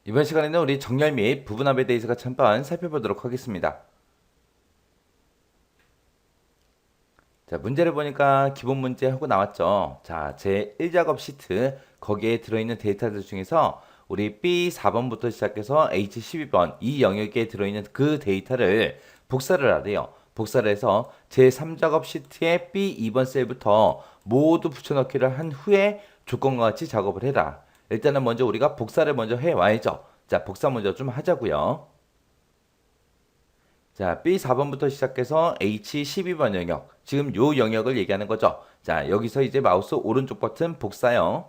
이번 시간에는 우리 정렬 및 부분합에 대해서 같이 한번 살펴보도록 하겠습니다. 자, 문제를 보니까 기본 문제 하고 나왔죠. 자, 제 1작업 시트 거기에 들어있는 데이터들 중에서 우리 B4번부터 시작해서 H12번 이 영역에 들어있는 그 데이터를 복사를 하래요. 복사를 해서 제 3작업 시트에 B2번 셀부터 모두 붙여넣기를 한 후에 조건과 같이 작업을 해라. 일단은 먼저 우리가 복사를 먼저 해와야죠. 자, 복사 먼저 좀 하자고요. 자, B4번부터 시작해서 H12번 영역. 지금 요 영역을 얘기하는 거죠. 자, 여기서 이제 마우스 오른쪽 버튼 복사요.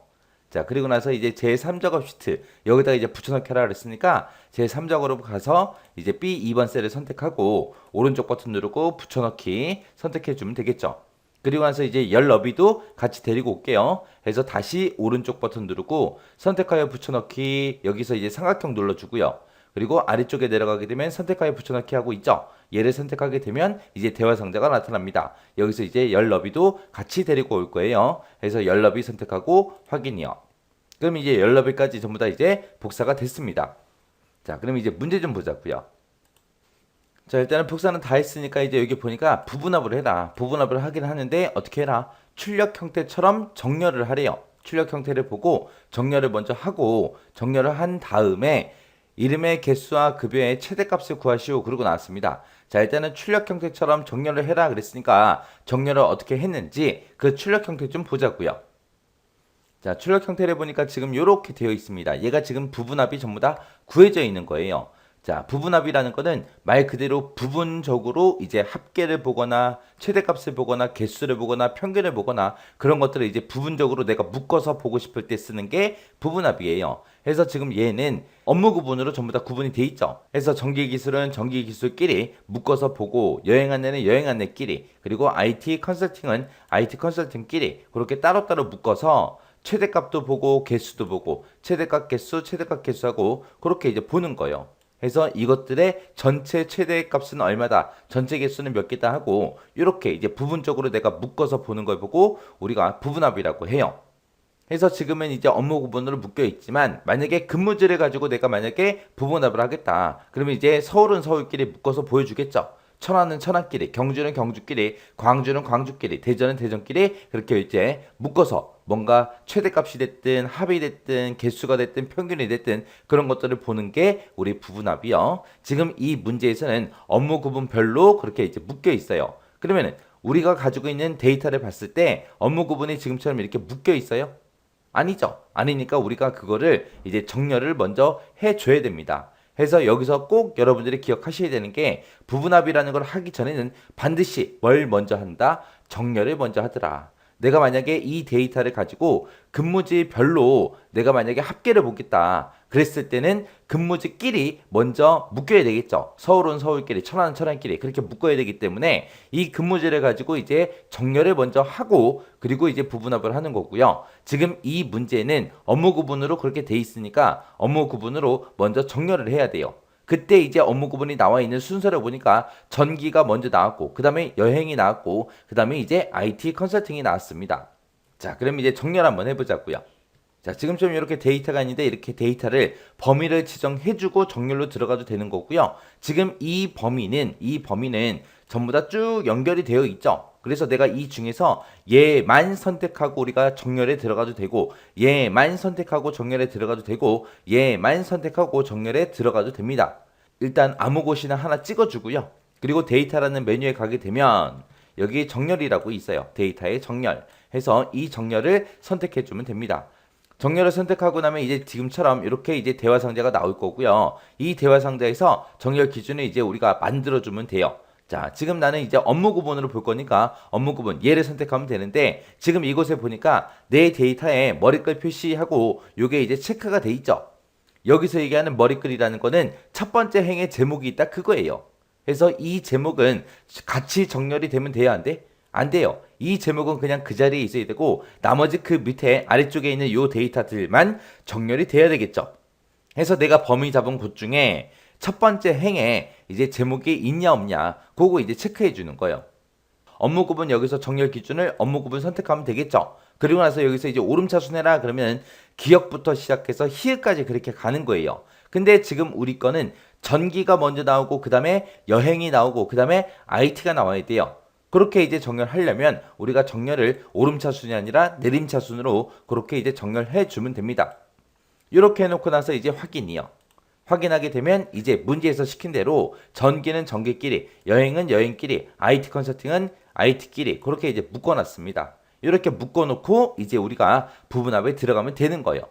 자, 그리고 나서 이제 제3작업 시트. 여기다가 이제 붙여넣기 하라 그랬으니까 제3작업으로 가서 이제 B2번 셀을 선택하고 오른쪽 버튼 누르고 붙여넣기 선택해 주면 되겠죠. 그리고 나서 이제 열 너비도 같이 데리고 올게요. 해서 다시 오른쪽 버튼 누르고 선택하여 붙여넣기 여기서 이제 삼각형 눌러주고요. 그리고 아래쪽에 내려가게 되면 선택하여 붙여넣기 하고 있죠. 얘를 선택하게 되면 이제 대화 상자가 나타납니다. 여기서 이제 열 너비도 같이 데리고 올 거예요. 해서 열 너비 선택하고 확인이요. 그럼 이제 열 너비까지 전부 다 이제 복사가 됐습니다. 자, 그럼 이제 문제 좀 보자고요. 자, 일단은 복사는 다 했으니까 이제 여기 보니까 부분합을 해라. 부분합을 하긴 하는데 어떻게 해라? 출력 형태처럼 정렬을 하래요. 출력 형태를 보고 정렬을 먼저 하고 정렬을 한 다음에 이름의 개수와 급여의 최대값을 구하시오. 그러고 나왔습니다. 자, 일단은 출력 형태처럼 정렬을 해라 그랬으니까 정렬을 어떻게 했는지 그 출력 형태 좀 보자고요. 자, 출력 형태를 보니까 지금 이렇게 되어 있습니다. 얘가 지금 부분합이 전부 다 구해져 있는 거예요. 자, 부분합이라는 거는 말 그대로 부분적으로 이제 합계를 보거나 최대값을 보거나 개수를 보거나 평균을 보거나 그런 것들을 이제 부분적으로 내가 묶어서 보고 싶을 때 쓰는 게 부분합이에요. 그래서 지금 얘는 업무 구분으로 전부 다 구분이 돼 있죠. 그래서 전기기술은 전기기술끼리 묶어서 보고 여행 안내는 여행 안내끼리 그리고 IT 컨설팅은 IT 컨설팅끼리 그렇게 따로따로 묶어서 최대값도 보고 개수도 보고 최대값 개수 최대값 개수하고 그렇게 이제 보는 거예요. 해서 이것들의 전체 최대값은 얼마다, 전체 개수는 몇 개다 하고 이렇게 이제 부분적으로 내가 묶어서 보는 걸 보고 우리가 부분합이라고 해요. 해서 지금은 이제 업무 구분으로 묶여 있지만 만약에 근무지를 가지고 내가 만약에 부분합을 하겠다. 그러면 이제 서울은 서울끼리 묶어서 보여주겠죠. 천안은 천안끼리, 경주는 경주끼리, 광주는 광주끼리, 대전은 대전끼리 그렇게 이제 묶어서 뭔가 최대값이 됐든 합이 됐든 개수가 됐든 평균이 됐든 그런 것들을 보는 게 우리 부분합이요. 지금 이 문제에서는 업무 구분별로 그렇게 이제 묶여 있어요. 그러면은 우리가 가지고 있는 데이터를 봤을 때 업무 구분이 지금처럼 이렇게 묶여 있어요? 아니죠. 아니니까 우리가 그거를 이제 정렬을 먼저 해줘야 됩니다. 해서 여기서 꼭 여러분들이 기억하셔야 되는 게 부분합이라는 걸 하기 전에는 반드시 뭘 먼저 한다? 정렬을 먼저 하더라. 내가 만약에 이 데이터를 가지고 근무지별로 내가 만약에 합계를 보겠다. 그랬을 때는 근무지끼리 먼저 묶여야 되겠죠. 서울은 서울끼리, 천안은 천안끼리 그렇게 묶어야 되기 때문에 이 근무지를 가지고 이제 정렬을 먼저 하고 그리고 이제 부분합을 하는 거고요. 지금 이 문제는 업무 구분으로 그렇게 돼 있으니까 업무 구분으로 먼저 정렬을 해야 돼요. 그때 이제 업무 구분이 나와 있는 순서를 보니까 전기가 먼저 나왔고 그 다음에 여행이 나왔고 그 다음에 이제 IT 컨설팅이 나왔습니다. 자, 그럼 이제 정렬 한번 해보자고요. 자, 지금 좀 이렇게 데이터가 있는데 이렇게 데이터를 범위를 지정해주고 정렬로 들어가도 되는 거고요. 지금 이 범위는 전부 다 쭉 연결이 되어 있죠. 그래서 내가 이 중에서 얘만 선택하고 우리가 정렬에 들어가도 되고 얘만 선택하고 정렬에 들어가도 되고 얘만 선택하고 정렬에 들어가도 됩니다. 일단 아무 곳이나 하나 찍어주고요. 그리고 데이터라는 메뉴에 가게 되면 여기 정렬이라고 있어요. 데이터의 정렬 해서 이 정렬을 선택해주면 됩니다. 정렬을 선택하고 나면 이제 지금처럼 이렇게 이제 대화 상자가 나올 거고요. 이 대화 상자에서 정렬 기준을 이제 우리가 만들어주면 돼요. 자, 지금 나는 이제 업무 구분으로 볼 거니까 업무 구분 얘를 선택하면 되는데 지금 이곳에 보니까 내 데이터에 머리글 표시하고 요게 이제 체크가 돼 있죠. 여기서 얘기하는 머리글이라는 거는 첫 번째 행의 제목이 있다 그거예요. 그래서 이 제목은 같이 정렬이 되면 돼야 안 돼? 안 돼요. 이 제목은 그냥 그 자리에 있어야 되고 나머지 그 밑에 아래쪽에 있는 요 데이터들만 정렬이 돼야 되겠죠. 해서 내가 범위 잡은 곳 중에 첫 번째 행에 이제 제목이 있냐 없냐 그거 이제 체크해 주는 거예요. 업무 구분 여기서 정렬 기준을 업무 구분 선택하면 되겠죠. 그리고 나서 여기서 이제 오름차순 해라 그러면 기역부터 시작해서 희읍까지 그렇게 가는 거예요. 근데 지금 우리 거는 전기가 먼저 나오고 그 다음에 여행이 나오고 그 다음에 IT가 나와야 돼요. 그렇게 이제 정렬하려면 우리가 정렬을 오름차순이 아니라 내림차순으로 그렇게 이제 정렬해 주면 됩니다. 이렇게 해놓고 나서 이제 확인이요. 확인하게 되면 이제 문제에서 시킨 대로 전기는 전기끼리, 여행은 여행끼리, IT 컨설팅은 IT끼리 그렇게 이제 묶어놨습니다. 이렇게 묶어놓고 이제 우리가 부분합에 들어가면 되는 거예요.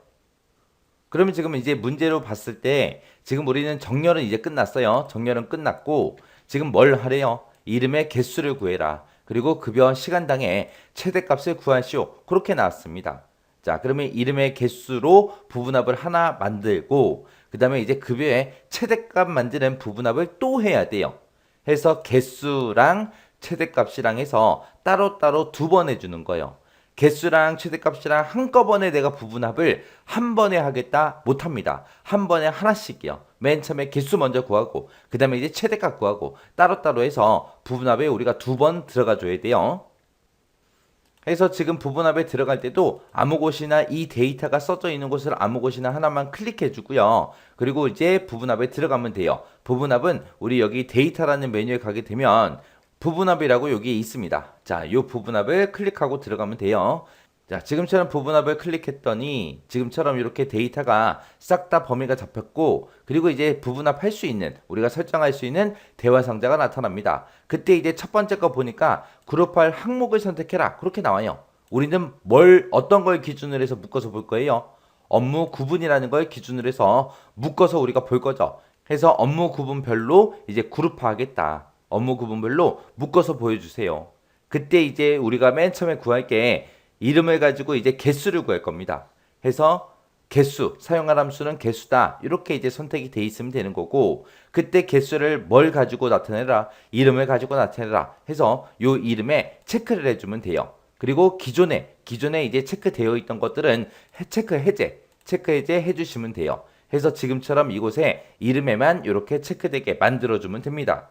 그러면 지금 이제 문제로 봤을 때 지금 우리는 정렬은 이제 끝났어요. 정렬은 끝났고 지금 뭘 하래요? 이름의 개수를 구해라. 그리고 급여 시간당의 최대값을 구하시오. 그렇게 나왔습니다. 자, 그러면 이름의 개수로 부분합을 하나 만들고 그 다음에 이제 급여의 최대값 만드는 부분합을 또 해야 돼요. 해서 개수랑 최대값이랑 해서 따로따로 두 번 해주는 거예요. 개수랑 최대값이랑 한꺼번에 내가 부분합을 한 번에 하겠다 못합니다. 한 번에 하나씩이요. 맨 처음에 개수 먼저 구하고 그 다음에 이제 최대값 구하고 따로따로 해서 부분합에 우리가 두 번 들어가 줘야 돼요. 해서 지금 부분합에 들어갈 때도 아무 곳이나 이 데이터가 써져 있는 곳을 아무 곳이나 하나만 클릭해 주고요. 그리고 이제 부분합에 들어가면 돼요. 부분합은 우리 여기 데이터라는 메뉴에 가게 되면 부분합이라고 여기 있습니다. 자, 이 부분합을 클릭하고 들어가면 돼요. 자, 지금처럼 부분합을 클릭했더니 지금처럼 이렇게 데이터가 싹 다 범위가 잡혔고 그리고 이제 부분합 할 수 있는 우리가 설정할 수 있는 대화 상자가 나타납니다. 그때 이제 첫 번째 거 보니까 그룹할 항목을 선택해라 그렇게 나와요. 우리는 어떤 걸 기준으로 해서 묶어서 볼 거예요. 업무 구분이라는 걸 기준으로 해서 묶어서 우리가 볼 거죠. 해서 업무 구분별로 이제 그룹화하겠다. 업무 구분별로 묶어서 보여주세요. 그때 이제 우리가 맨 처음에 구할 게 이름을 가지고 이제 개수를 구할 겁니다. 해서 개수, 사용할 함수는 개수다. 이렇게 이제 선택이 돼 있으면 되는 거고 그때 개수를 뭘 가지고 나타내라? 이름을 가지고 나타내라. 해서 요 이름에 체크를 해주면 돼요. 그리고 기존에 이제 체크되어 있던 것들은 체크 해제 해주시면 돼요. 해서 지금처럼 이곳에 이름에만 이렇게 체크되게 만들어주면 됩니다.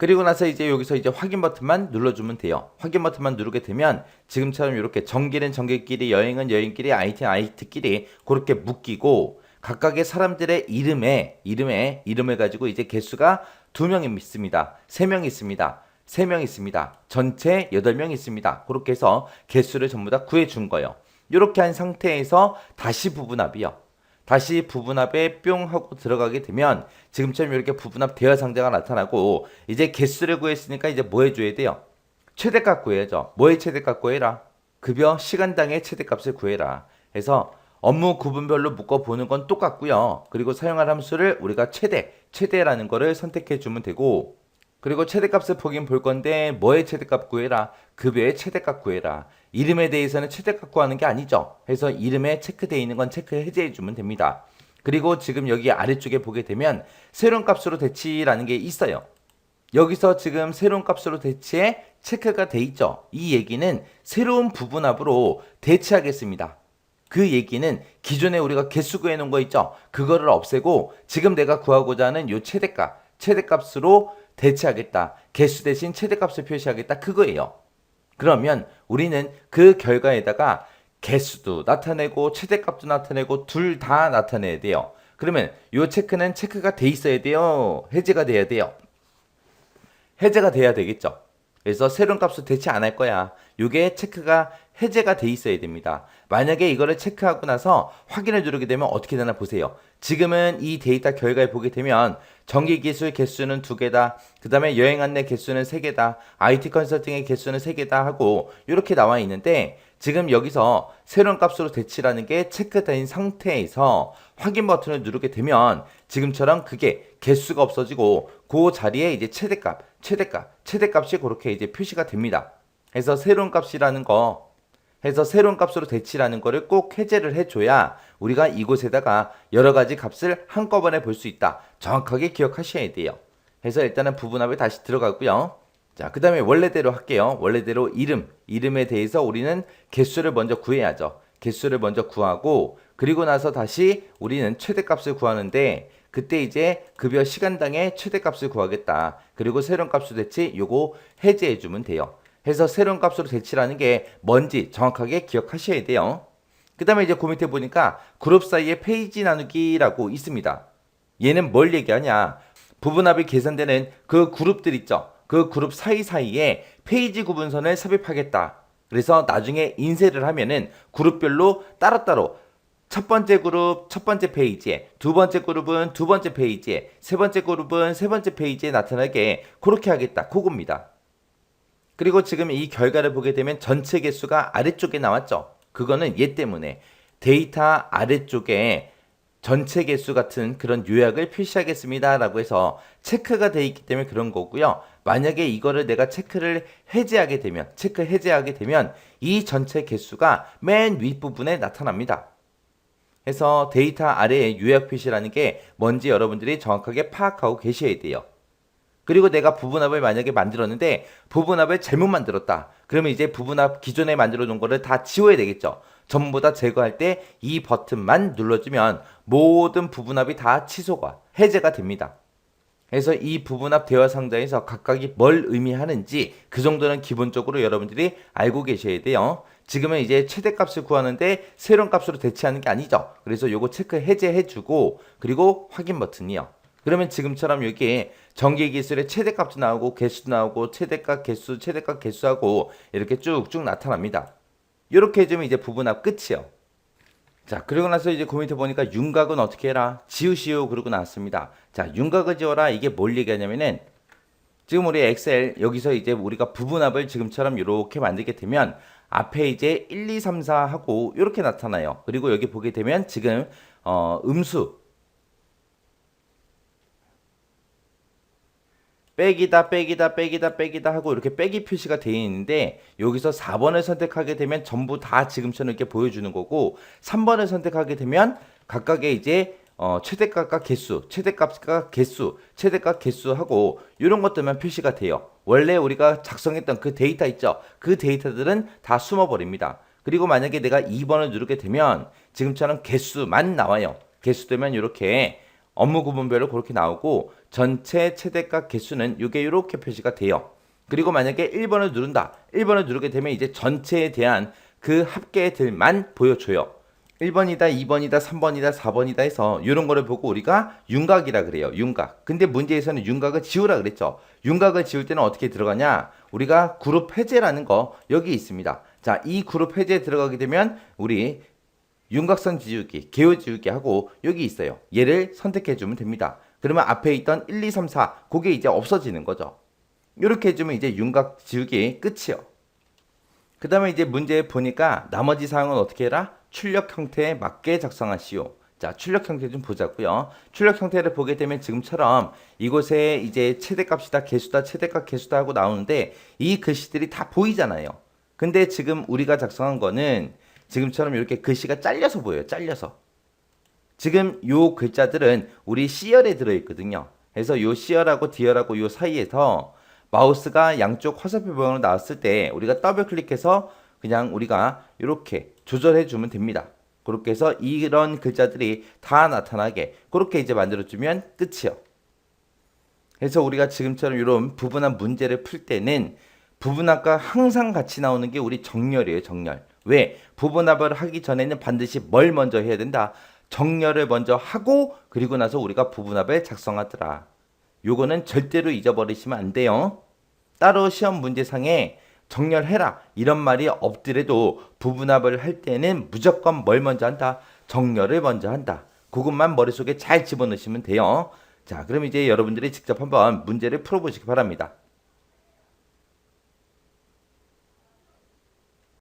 그리고 나서 이제 여기서 이제 확인 버튼만 눌러주면 돼요. 확인 버튼만 누르게 되면 지금처럼 이렇게 전기는 전기끼리, 여행은 여행끼리, IT는 IT끼리 그렇게 묶이고 각각의 사람들의 이름을 가지고 이제 개수가 2명 있습니다. 3명 있습니다. 3명 있습니다. 전체 8명 있습니다. 그렇게 해서 개수를 전부 다 구해준 거예요. 이렇게 한 상태에서 다시 부분합이요. 다시 부분합에 뿅 하고 들어가게 되면 지금처럼 이렇게 부분합 대화 상자가 나타나고 이제 개수를 구했으니까 이제 뭐 해줘야 돼요? 최대값 구해야죠. 뭐의 최대값 구해라? 급여 시간당의 최대값을 구해라. 해서 업무 구분별로 묶어보는 건 똑같고요. 그리고 사용할 함수를 우리가 최대라는 거를 선택해 주면 되고 그리고 최대값을 보긴 볼 건데 뭐의 최대값 구해라? 급여의 최대값 구해라. 이름에 대해서는 최대값 구하는 게 아니죠. 해서 이름에 체크되어 있는 건 체크 해제해 주면 됩니다. 그리고 지금 여기 아래쪽에 보게 되면 새로운 값으로 대치라는 게 있어요. 여기서 지금 새로운 값으로 대치에 체크가 돼 있죠. 이 얘기는 새로운 부분합으로 대치하겠습니다. 그 얘기는 기존에 우리가 개수 구해 놓은 거 있죠. 그거를 없애고 지금 내가 구하고자 하는 요 최대값으로 대체하겠다. 개수 대신 최대값을 표시하겠다. 그거예요. 그러면 우리는 그 결과에다가 개수도 나타내고 최대값도 나타내고 둘 다 나타내야 돼요. 그러면 이 체크는 체크가 돼 있어야 돼요. 해제가 돼야 돼요. 해제가 돼야 되겠죠. 그래서 새로운 값을 대체 안 할 거야. 이게 체크가 해제가 돼 있어야 됩니다. 만약에 이거를 체크하고 나서 확인을 누르게 되면 어떻게 되나 보세요. 지금은 이 데이터 결과에 보게 되면 전기기술 개수는 2개다. 그 다음에 여행 안내 개수는 3개다. IT 컨설팅의 개수는 3개다 하고 이렇게 나와 있는데 지금 여기서 새로운 값으로 대치라는 게 체크된 상태에서 확인 버튼을 누르게 되면 지금처럼 그게 개수가 없어지고 그 자리에 이제 최대값이 그렇게 이제 표시가 됩니다. 해서 새로운 값으로 대치라는 거를 꼭 해제를 해줘야 우리가 이곳에다가 여러 가지 값을 한꺼번에 볼 수 있다. 정확하게 기억하셔야 돼요. 해서 일단은 부분합에 다시 들어가고요. 자, 그 다음에 원래대로 할게요. 원래대로 이름에 대해서 우리는 개수를 먼저 구해야죠. 개수를 먼저 구하고 그리고 나서 다시 우리는 최대값을 구하는데 그때 이제 급여 시간당의 최대값을 구하겠다. 그리고 새로운 값으로 대치 요거 해제해주면 돼요. 해서 새로운 값으로 대치라는 게 뭔지 정확하게 기억하셔야 돼요. 그 다음에 이제 그 밑에 보니까 그룹 사이의 페이지 나누기라고 있습니다. 얘는 뭘 얘기하냐? 부분합이 계산되는 그 그룹들 있죠. 그 그룹 사이사이에 페이지 구분선을 삽입하겠다. 그래서 나중에 인쇄를 하면은 그룹별로 따로따로 첫 번째 그룹 첫 번째 페이지에, 두 번째 그룹은 두 번째 페이지에, 세 번째 그룹은 세 번째 페이지에 나타나게 그렇게 하겠다. 그겁니다. 그리고 지금 이 결과를 보게 되면 전체 개수가 아래쪽에 나왔죠. 그거는 얘 때문에 데이터 아래쪽에 전체 개수 같은 그런 요약을 표시하겠습니다 라고 해서 체크가 돼 있기 때문에 그런 거고요. 만약에 이거를 내가 체크 해제하게 되면 이 전체 개수가 맨 윗부분에 나타납니다. 그래서 데이터 아래에 요약 표시라는 게 뭔지 여러분들이 정확하게 파악하고 계셔야 돼요. 그리고 내가 부분합을 만약에 만들었는데 부분합을 잘못 만들었다. 그러면 이제 부분합 기존에 만들어 놓은 거를 다 지워야 되겠죠. 전부 다 제거할 때 이 버튼만 눌러주면 모든 부분합이 다 취소가, 해제가 됩니다. 그래서 이 부분합 대화 상자에서 각각이 뭘 의미하는지 그 정도는 기본적으로 여러분들이 알고 계셔야 돼요. 지금은 이제 최대값을 구하는데 새로운 값으로 대체하는 게 아니죠. 그래서 요거 체크 해제해주고 그리고 확인 버튼이요. 그러면 지금처럼 여기에 전개기술의 최대값도 나오고 개수도 나오고 최대값 개수하고 이렇게 쭉쭉 나타납니다. 이렇게 해주면 이제 부분합 끝이요. 자, 그리고 나서 이제 그 밑에 보니까 윤곽은 어떻게 해라? 지우시오. 그러고 나왔습니다. 자, 윤곽을 지워라. 이게 뭘 얘기하냐면은 지금 우리 엑셀 여기서 이제 우리가 부분합을 지금처럼 이렇게 만들게 되면 앞에 이제 1, 2, 3, 4 하고 이렇게 나타나요. 그리고 여기 보게 되면 지금 음수 빼기다 하고 이렇게 빼기 표시가 되어 있는데 여기서 4번을 선택하게 되면 전부 다 지금처럼 이렇게 보여주는 거고 3번을 선택하게 되면 각각의 이제 최대값과 개수, 최대값과 개수 하고 이런 것들만 표시가 돼요. 원래 우리가 작성했던 그 데이터 있죠. 그 데이터들은 다 숨어버립니다. 그리고 만약에 내가 2번을 누르게 되면 지금처럼 개수만 나와요. 개수되면 이렇게 업무 구분별로 그렇게 나오고 전체 최대값 개수는 이게 이렇게 표시가 돼요. 그리고 만약에 1번을 누른다. 1번을 누르게 되면 이제 전체에 대한 그 합계들만 보여줘요. 1번이다, 2번이다, 3번이다, 4번이다 해서 이런 거를 보고 우리가 윤곽이라 그래요. 윤곽. 근데 문제에서는 윤곽을 지우라 그랬죠. 윤곽을 지울 때는 어떻게 들어가냐? 우리가 그룹 해제라는 거 여기 있습니다. 자, 이 그룹 해제에 들어가게 되면 우리 윤곽선 지우기, 개요 지우기 하고 여기 있어요. 얘를 선택해 주면 됩니다. 그러면 앞에 있던 1, 2, 3, 4 그게 이제 없어지는 거죠. 이렇게 해주면 이제 윤곽 지우기 끝이요. 그 다음에 이제 문제 보니까 나머지 사항은 어떻게 해라? 출력 형태에 맞게 작성하시오. 자, 출력 형태 좀 보자고요. 출력 형태를 보게 되면 지금처럼 이곳에 이제 최대값이다, 개수다, 최대값 개수다 하고 나오는데 이 글씨들이 다 보이잖아요. 근데 지금 우리가 작성한 거는 지금처럼 이렇게 글씨가 잘려서 보여요. 잘려서. 지금 요 글자들은 우리 C열에 들어있거든요. 그래서 요 C열하고 D열하고 요 사이에서 마우스가 양쪽 화살표 모양으로 나왔을 때 우리가 더블 클릭해서 그냥 우리가 이렇게 조절해 주면 됩니다. 그렇게 해서 이런 글자들이 다 나타나게 그렇게 이제 만들어주면 끝이요. 그래서 우리가 지금처럼 이런 부분합 문제를 풀 때는 부분합과 항상 같이 나오는 게 우리 정렬이에요. 정렬. 왜? 부분합을 하기 전에는 반드시 뭘 먼저 해야 된다? 정렬을 먼저 하고 그리고 나서 우리가 부분합을 작성하더라. 요거는 절대로 잊어버리시면 안 돼요. 따로 시험 문제상에 정렬해라 이런 말이 없더라도 부분합을 할 때는 무조건 뭘 먼저 한다? 정렬을 먼저 한다. 그것만 머릿속에 잘 집어넣으시면 돼요. 자, 그럼 이제 여러분들이 직접 한번 문제를 풀어보시기 바랍니다.